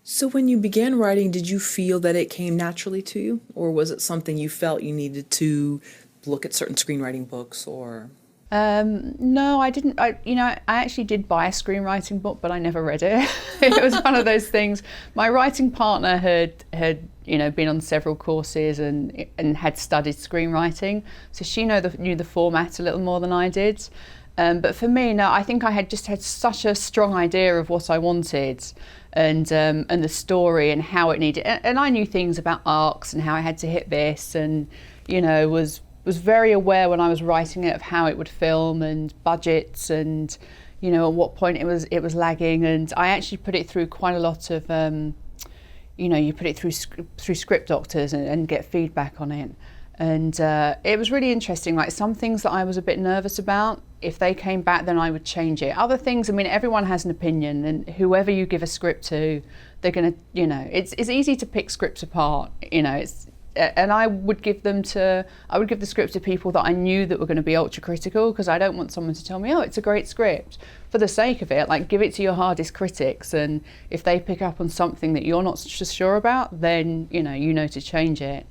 So when you began writing, did you feel that it came naturally to you, or was it something you felt you needed to look at certain screenwriting books or? No, I didn't. I actually did buy a screenwriting book, but I never read it. It was one of those things. My writing partner had been on several courses and had studied screenwriting, so she knew the format a little more than I did. But for me, no, I think I had just had such a strong idea of what I wanted, and the story and how it needed. And I knew things about arcs and how I had to hit this, and was very aware when I was writing it of how it would film and budgets and at what point it was lagging. And I actually put it through quite a lot of you put it through script doctors and get feedback on it. And it was really interesting. Like some things that I was a bit nervous about, if they came back, then I would change it. Other things, I mean, everyone has an opinion, and whoever you give a script to, they're gonna, it's easy to pick scripts apart. And I would give the script to people that I knew that were going to be ultra critical, because I don't want someone to tell me, oh, it's a great script for the sake of it. Like, give it to your hardest critics, and if they pick up on something that you're not sure about, then you know to change it.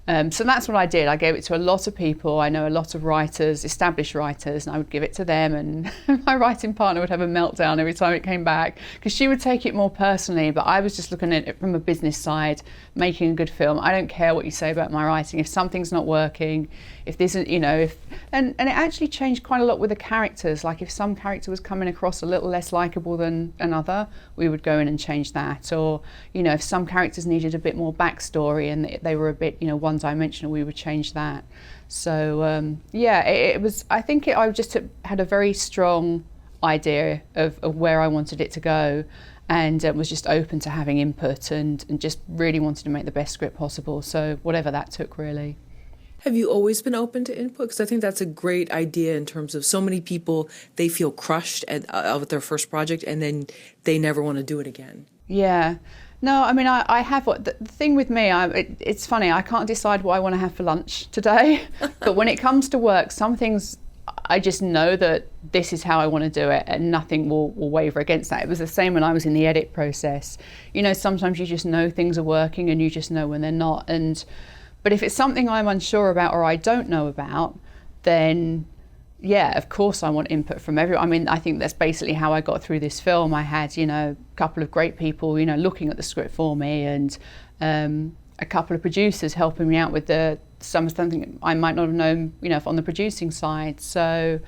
So that's what I did. I gave it to a lot of people. I know a lot of writers, established writers, and I would give it to them, and my writing partner would have a meltdown every time it came back, because she would take it more personally, but I was just looking at it from a business side, making a good film. I don't care what you say about my writing. If something's not working, if this isn't, and it actually changed quite a lot with the characters. Like if some character was coming across a little less likable than another, we would go in and change that. Or, if some characters needed a bit more backstory and they were a bit, one-dimensional, we would change that. So it was. I think I just had a very strong idea of where I wanted it to go, and was just open to having input and just really wanted to make the best script possible. So whatever that took, really. Have you always been open to input? Because I think that's a great idea in terms of so many people, they feel crushed with their first project and then they never want to do it again. Yeah. No, I mean, I have the thing with me, it's funny, I can't decide what I want to have for lunch today. But when it comes to work, some things I just know that this is how I want to do it, and nothing will waver against that. It was the same when I was in the edit process. Sometimes you just know things are working and you just know when they're not. But if it's something I'm unsure about or I don't know about, then yeah, of course I want input from everyone. I mean, I think that's basically how I got through this film. I had, a couple of great people, looking at the script for me, and a couple of producers helping me out with something I might not have known, on the producing side. So,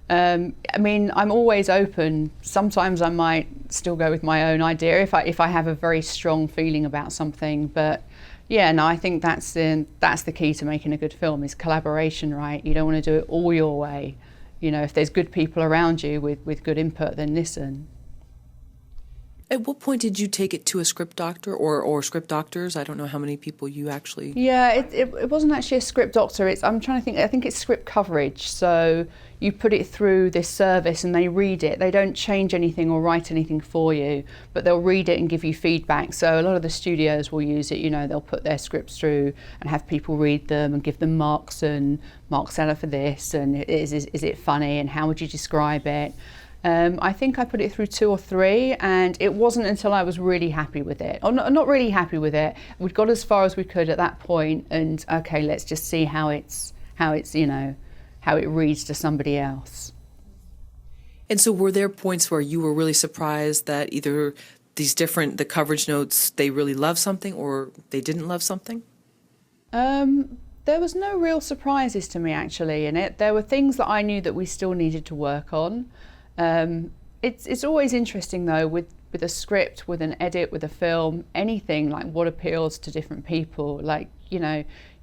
I mean, I'm always open. Sometimes I might still go with my own idea if I have a very strong feeling about something, but yeah, no, I think that's the key to making a good film is collaboration, right? You don't want to do it all your way. If there's good people around you with good input, then listen. At what point did you take it to a script doctor or script doctors? I don't know how many people you actually... Yeah, it wasn't actually a script doctor. I'm trying to think, I think it's script coverage. So you put it through this service and they read it. They don't change anything or write anything for you, but they'll read it and give you feedback. So a lot of the studios will use it, they'll put their scripts through and have people read them and give them marks and marks out for this, and is it funny and how would you describe it? I think I put it through 2 or 3, and it wasn't until I was really happy with it, or not really happy with it. We'd got as far as we could at that point, and okay, let's just see how it reads to somebody else. And so were there points where you were really surprised that either the coverage notes, they really loved something or they didn't love something? There was no real surprises to me actually in it. There were things that I knew that we still needed to work on. It's always interesting though with a script, with an edit, with a film, anything, like what appeals to different people. Like,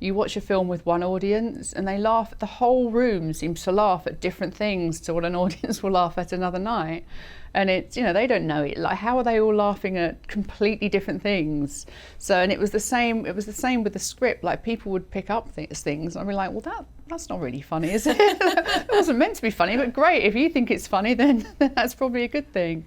you watch a film with one audience and they laugh, the whole room seems to laugh at different things to what an audience will laugh at another night. And it's, they don't know it. Like, how are they all laughing at completely different things? So, and it was the same with the script. Like, people would pick up things and I'd be like, well, that's not really funny, is it? It wasn't meant to be funny, but great. If you think it's funny, then that's probably a good thing.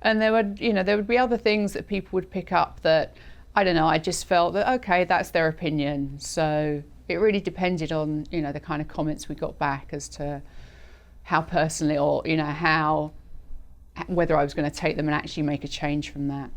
And there would be other things that people would pick up that, I don't know, I just felt that, okay, that's their opinion. So it really depended on, the kind of comments we got back as to how personally or, whether I was going to take them and actually make a change from that.